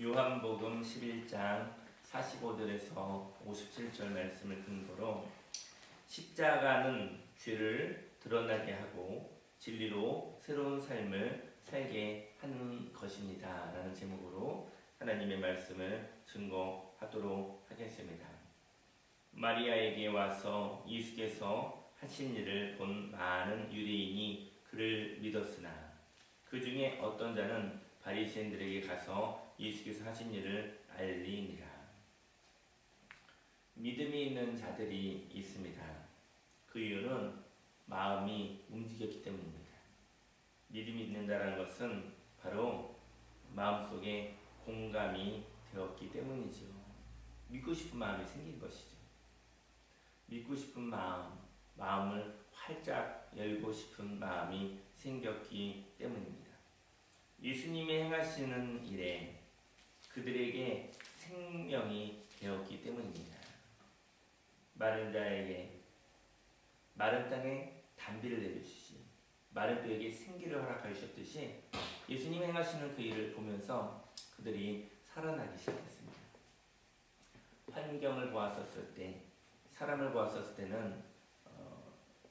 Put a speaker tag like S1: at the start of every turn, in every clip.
S1: 요한복음 11장 45절에서 57절 말씀을 근거로 십자가는 죄를 드러나게 하고 진리로 새로운 삶을 살게 하는 것입니다 라는 제목으로 하나님의 말씀을 증거하도록 하겠습니다. 마리아에게 와서 예수께서 하신 일을 본 많은 유대인이 그를 믿었으나 그 중에 어떤 자는 바리새인들에게 가서 예수께서 하신 일을 알리니라. 믿음이 있는 자들이 있습니다. 그 이유는 마음이 움직였기 때문입니다. 믿음이 있는 자라는 것은 바로 마음속에 공감이 되었기 때문이죠. 믿고 싶은 마음이 생긴 것이죠. 믿고 싶은 마음을 활짝 열고 싶은 마음이 생겼기 때문입니다. 예수님이 행하시는 일에 그들에게 생명이 되었기 때문입니다. 마른 자에게 마른 땅에 단비를 내주시지 마른 뼈에게 생기를 허락하셨듯이 예수님이 행하시는 그 일을 보면서 그들이 살아나기 시작했습니다. 환경을 보았었을 때, 사람을 보았었을 때는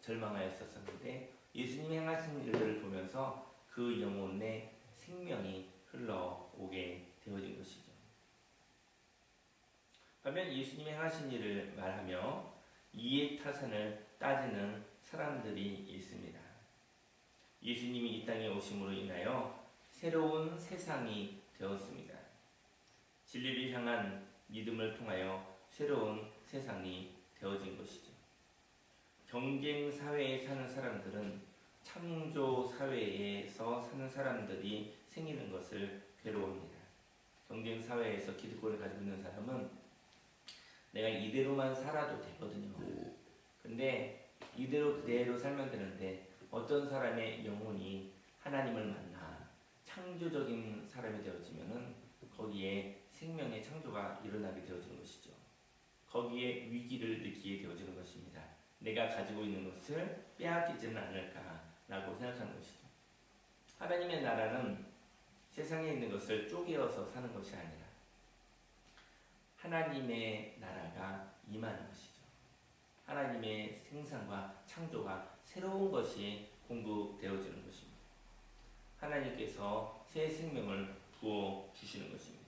S1: 절망하였었는데 예수님이 행하시는 일들을 보면서 그 영혼에 생명이 흘러오게 되어진 것이죠. 반면 예수님이 행하신 일을 말하며 이해타산을 따지는 사람들이 있습니다. 예수님이 이 땅에 오심으로 인하여 새로운 세상이 되었습니다. 진리를 향한 믿음을 통하여 새로운 세상이 되어진 것이죠. 경쟁 사회에 사는 사람들은 창조 사회에서 사는 사람들이 생기는 것을 괴로워합니다. 경쟁 사회에서 기득권을 가지고 있는 사람은 내가 이대로만 살아도 되거든요. 근데 이대로 그대로 살면 되는데 어떤 사람의 영혼이 하나님을 만나 창조적인 사람이 되어지면은 거기에 생명의 창조가 일어나게 되어지는 것이죠. 거기에 위기를 느끼게 되어지는 것입니다. 내가 가지고 있는 것을 빼앗기지는 않을까라고 생각하는 것이죠. 하나님의 나라는 세상에 있는 것을 쪼개어서 사는 것이 아니라 하나님의 나라가 임하는 것이죠. 하나님의 생산과 창조가 새로운 것이 공급되어지는 것입니다. 하나님께서 새 생명을 부어주시는 것입니다.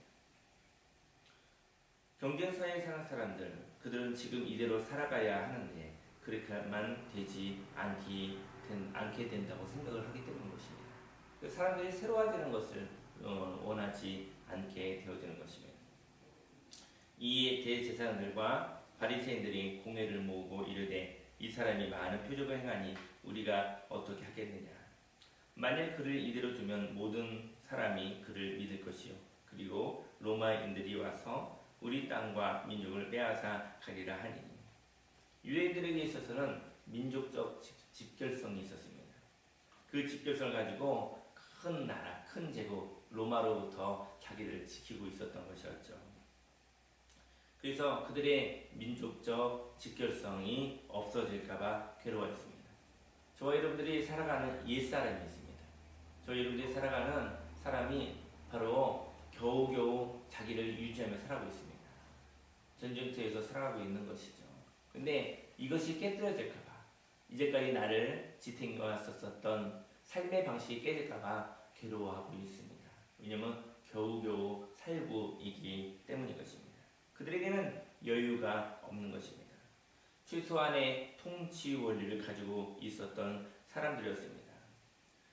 S1: 경쟁사회에 사는 사람들, 그들은 지금 이대로 살아가야 하는데 그렇게만 되지 않게 된다고 생각을 하기 때문인 것입니다. 사람들이 새로워지는 것을 원하지 않게 되어지는 것입니다. 이 대제사장들과 바리새인들이 공회를 모으고 이르되 이 사람이 많은 표적을 행하니 우리가 어떻게 하겠느냐. 만일 그를 이대로 두면 모든 사람이 그를 믿을 것이요 그리고 로마인들이 와서 우리 땅과 민족을 빼앗아 가리라 하니. 유대인들에게 있어서는 민족적 집결성이 있었습니다. 그 집결성을 가지고 큰 나라, 큰 제국 로마로부터 자기를 지키고 있었던 것이었죠. 그래서 그들의 민족적 직결성이 없어질까봐 괴로워했습니다. 저와 여러분들이 살아가는 옛사람이 있습니다. 저와 여러분들이 살아가는 사람이 바로 겨우겨우 자기를 유지하며 살아가고 있습니다. 전쟁터에서 살아가고 있는 것이죠. 근데 이것이 깨뜨려질까봐, 이제까지 나를 지탱해왔었던 삶의 방식이 깨질까봐 괴로워하고 있습니다. 왜냐하면 겨우겨우 살고이기 때문인 것입니다. 그들에게는 여유가 없는 것입니다. 최소한의 통치 원리를 가지고 있었던 사람들이었습니다.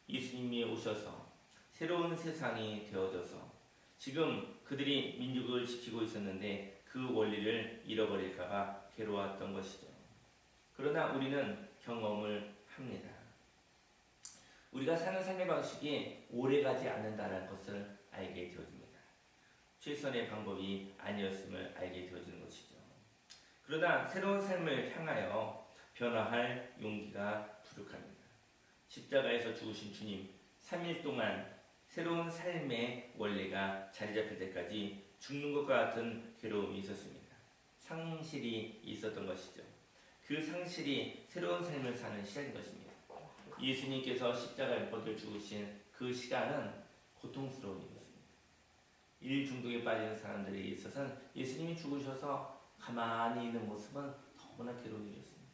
S1: 예수님이 오셔서 새로운 세상이 되어져서 지금 그들이 민족을 지키고 있었는데 그 원리를 잃어버릴까봐 괴로웠던 것이죠. 그러나 우리는 경험을 합니다. 우리가 사는 삶의 방식이 오래가지 않는다는 것을 알게 되어집니다. 최선의 방법이 아니었음을 알게 되어지는 것이죠. 그러나 새로운 삶을 향하여 변화할 용기가 부족합니다. 십자가에서 죽으신 주님, 3일 동안 새로운 삶의 원리가 자리 잡힐 때까지 죽는 것과 같은 괴로움이 있었습니다. 상실이 있었던 것이죠. 그 상실이 새로운 삶을 사는 시작인 것입니다. 예수님께서 십자가에 못 박혀 죽으신 그 시간은 고통스러운 일이었습니다. 일 중독에 빠진 사람들에게 있어서는 예수님이 죽으셔서 가만히 있는 모습은 너무나 괴로운 일이었습니다.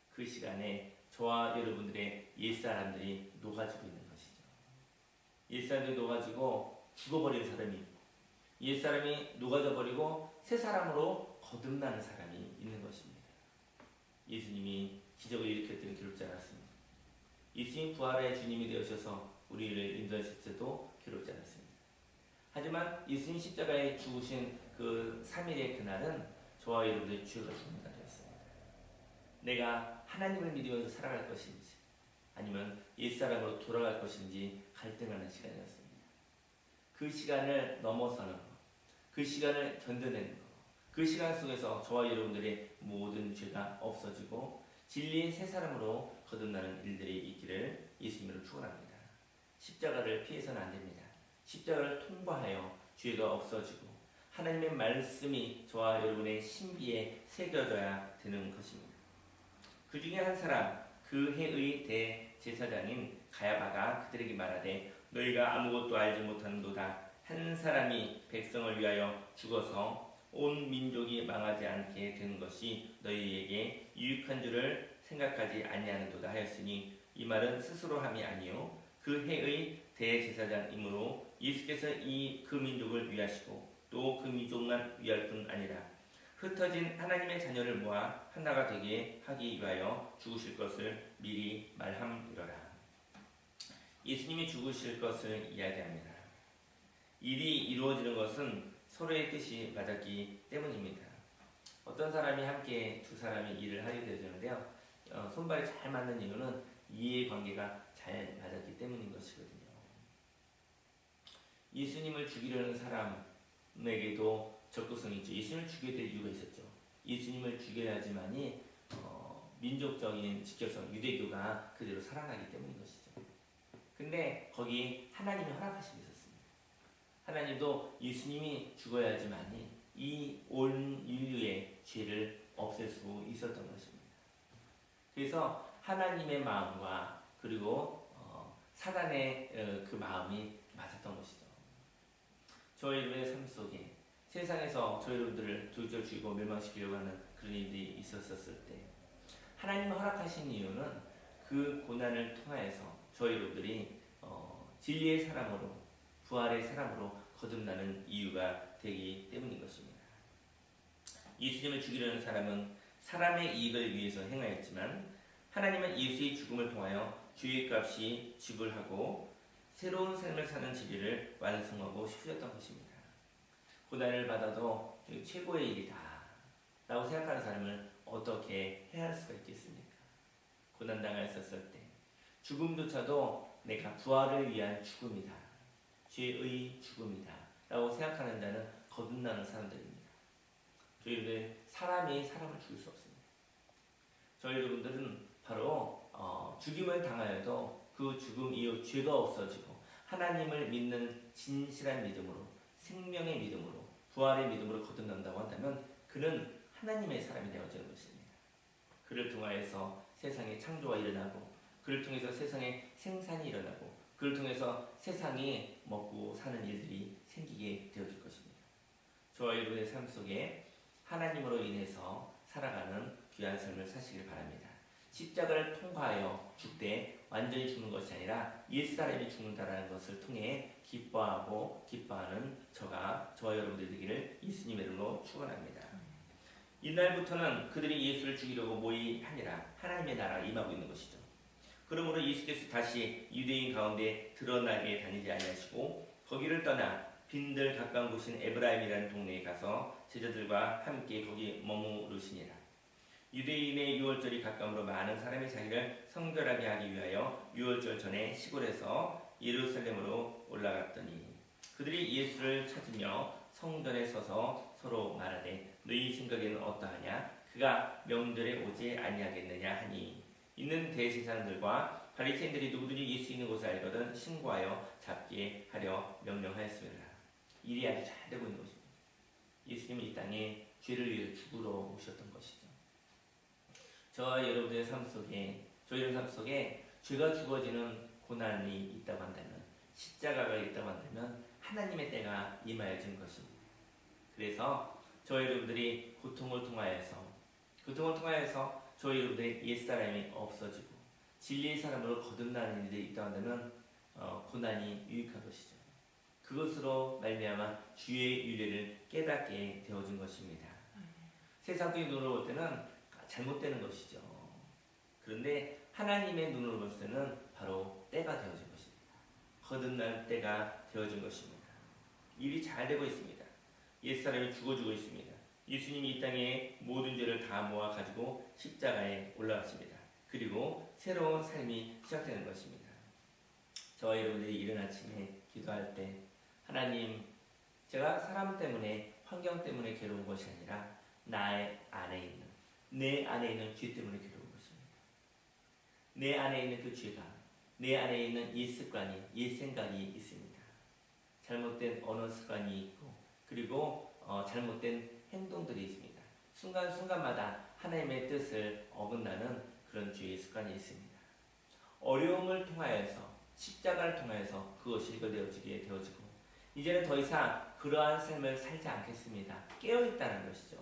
S1: 그 시간에 저와 여러분들의 옛사람들이 녹아지고 있는 것이죠. 옛사람들이 녹아지고 죽어버린 사람이 있고, 옛사람이 녹아져 버리고 새 사람으로 거듭나는 사람이 있는 것입니다. 예수님이 기적을 일으켰던 괴롭지 않았습니다. 예수님 부활의 주님이 되어셔서 우리를 인도하실 때도 괴롭지 않았습니다. 하지만 예수님 십자가에 죽으신 그 3일의 그날은 저와 여러분들의 죄가 죽는 날이었습니다. 내가 하나님을 믿으면서 살아갈 것인지 아니면 옛사람으로 돌아갈 것인지 갈등하는 시간이었습니다. 그 시간을 넘어서는 것, 그 시간을 견뎌내는 것, 그 시간 속에서 저와 여러분들의 모든 죄가 없어지고 진리의 새 사람으로 거듭나는 일들이 있기를 예수님으로 축원합니다. 십자가를 피해서는 안 됩니다. 십자가를 통과하여 죄가 없어지고 하나님의 말씀이 저와 여러분의 신비에 새겨져야 되는 것입니다. 그 중에 한 사람, 그 해의 대제사장인 가야바가 그들에게 말하되 너희가 아무것도 알지 못하는도다. 한 사람이 백성을 위하여 죽어서 온 민족이 망하지 않게 되는 것이 너희에게 유익한 줄을 생각하지 아니하는도다 하였으니 이 말은 스스로 함이 아니요 그 해의 대제사장이므로 예수께서 그 민족을 위하시고 또 그 민족만 위할 뿐 아니라 흩어진 하나님의 자녀를 모아 하나가 되게 하기 위하여 죽으실 것을 미리 말함이러라. 예수님이 죽으실 것을 이야기합니다. 일이 이루어지는 것은 서로의 뜻이 맞았기 때문입니다. 어떤 사람이 함께 두 사람이 일을 하게 되었는데요. 손발이 잘 맞는 이유는 이해관계가 잘 맞았기 때문인 것이거든요. 예수님을 죽이려는 사람에게도 적극성이 있죠. 예수님을 죽여야 될 이유가 있었죠. 예수님을 죽여야지만이 민족적인 직결성, 유대교가 그대로 살아나기 때문인 것이죠. 근데 거기 하나님이 허락하심이 있었습니다. 하나님도 예수님이 죽어야지만이 이 온 인류의 죄를 없앨 수 있었던 것입니다. 그래서 하나님의 마음과 그리고 사단의 그 마음이 맞았던 것이죠. 저희 여러분의 삶 속에 세상에서 저희 여러분들을 돌절 죽이고 멸망시키려고 하는 그런 일이 있었을 때 하나님이 허락하신 이유는 그 고난을 통하여서 저희 여러분들이 진리의 사람으로 부활의 사람으로 거듭나는 이유가 되기 때문인 것입니다. 예수님을 죽이려는 사람은 사람의 이익을 위해서 행하였지만 하나님은 예수의 죽음을 통하여 죄값이 지불하고 새로운 삶을 사는 진리를 완성하고 싶으셨던 것입니다. 고난을 받아도 최고의 일이다 라고 생각하는 사람을 어떻게 해야 할 수가 있겠습니까? 고난당했었을 때 죽음조차도 내가 부활을 위한 죽음이다, 죄의 죽음이다 라고 생각하는 자는 거듭나는 사람들입니다. 저희들은 사람이 사람을 죽일 수 없습니다. 저희 여러분들은 바로 죽임을 당하여도 그 죽음 이후 죄가 없어지고 하나님을 믿는 진실한 믿음으로, 생명의 믿음으로, 부활의 믿음으로 거듭난다고 한다면 그는 하나님의 사람이 되어지는 것입니다. 그를 통하여서 세상에 창조가 일어나고 그를 통해서 세상에 생산이 일어나고 그를 통해서 세상에 먹고 사는 일들이 생기게 되어질 것입니다. 저와 여러분의 삶 속에 하나님으로 인해서 살아가는 귀한 삶을 사시길 바랍니다. 십자가를 통과하여 죽되 완전히 죽는 것이 아니라 옛사람이 죽는다라는 것을 통해 기뻐하는 저와 여러분들 되기를 예수님의 이름으로 축원합니다. 이날부터는 그들이 예수를 죽이려고 모의하니라 하나님의 나라가 임하고 있는 것이죠. 그러므로 예수께서 다시 유대인 가운데 드러나게 다니지 아니하시고 거기를 떠나 빈들 가까운 곳인 에브라임이라는 동네에 가서 제자들과 함께 거기 머무르시니라. 유대인의 유월절이 가까우므로 많은 사람이 자기를 성결하게 하기 위하여 유월절 전에 시골에서 예루살렘으로 올라갔더니 그들이 예수를 찾으며 성전에 서서 서로 말하되 너희 생각에는 어떠하냐? 그가 명절에 오지 아니하겠느냐 하니 있는 대제사장들과 바리새인들이 누구든지 예수 있는 곳을 알거든 신고하여 잡게 하려 명령하였습니다. 일이 아주 잘 되고 있는 것입니다. 예수님이 이 땅에 죄를 위해 죽으러 오셨던 것이죠. 저와 여러분의 삶 속에, 저희의 삶 속에 죄가 죽어지는 고난이 있다고 한다면, 십자가가 있다고 한다면 하나님의 때가 임하여진 것입니다. 그래서 저희 여러분들이 고통을 통하여서 저희 여러분들의 옛사람이 없어지고 진리의 사람으로 거듭나는 일이 있다 한다면 고난이 유익한 것이죠. 그것으로 말미암아 주의 윤례를 깨닫게 되어진 것입니다. 세상적인 눈으로 볼 때는 잘못되는 것이죠. 그런데 하나님의 눈으로 볼 때는 바로 때가 되어진 것입니다. 거듭날 때가 되어진 것입니다. 일이 잘 되고 있습니다. 옛사람이 죽어주고 있습니다. 예수님이 이 땅에 모든 죄를 다 모아 가지고 십자가에 올라왔습니다. 그리고 새로운 삶이 시작되는 것입니다. 저와 여러분들이 이른 아침에 기도할 때 하나님, 제가 사람 때문에 환경 때문에 괴로운 것이 아니라 내 안에 있는 죄 때문에 괴로운 것입니다. 내 안에 있는 그 죄가, 내 안에 있는 옛 습관이, 옛 생각이 있습니다. 잘못된 언어 습관이 있고, 그리고 잘못된 행동들이 있습니다. 순간순간마다 하나님의 뜻을 어긋나는 그런 죄의 습관이 있습니다. 어려움을 통하여서, 십자가를 통하여서 그것이 해결되어지게 되어지고, 이제는 더 이상 그러한 삶을 살지 않겠습니다. 깨어있다는 것이죠.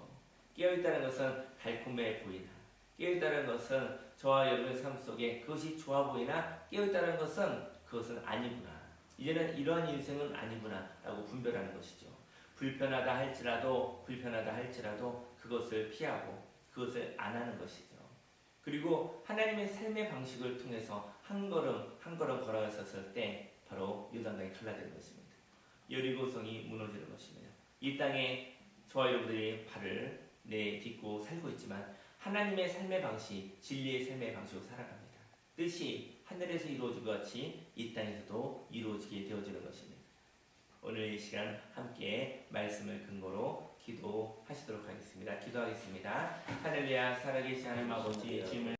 S1: 깨어있다는 것은 달콤해 보이나, 깨어있다는 것은 저와 여러분의 삶 속에 그것이 좋아 보이나, 깨어있다는 것은 그것은 아니구나, 이제는 이러한 인생은 아니구나 라고 분별하는 것이죠. 불편하다 할지라도 그것을 피하고 그것을 안 하는 것이죠. 그리고 하나님의 삶의 방식을 통해서 한 걸음 한 걸음 걸어갔었을 때 바로 요단강이 갈라지는 것입니다. 여리고성이 무너지는 것입니다. 이 땅에 저와 여러분들이 발을 내딛고 살고 있지만 하나님의 삶의 방식, 진리의 삶의 방식으로 살아갑니다. 뜻이 하늘에서 이루어진 것 같이 이 땅에서도 이루어지게 되어지는 것입니다. 오늘 이 시간 함께 말씀을 근거로 기도하시도록 하겠습니다. 기도하겠습니다. 할렐루야. 살아계신 하나님 아버지, 주님을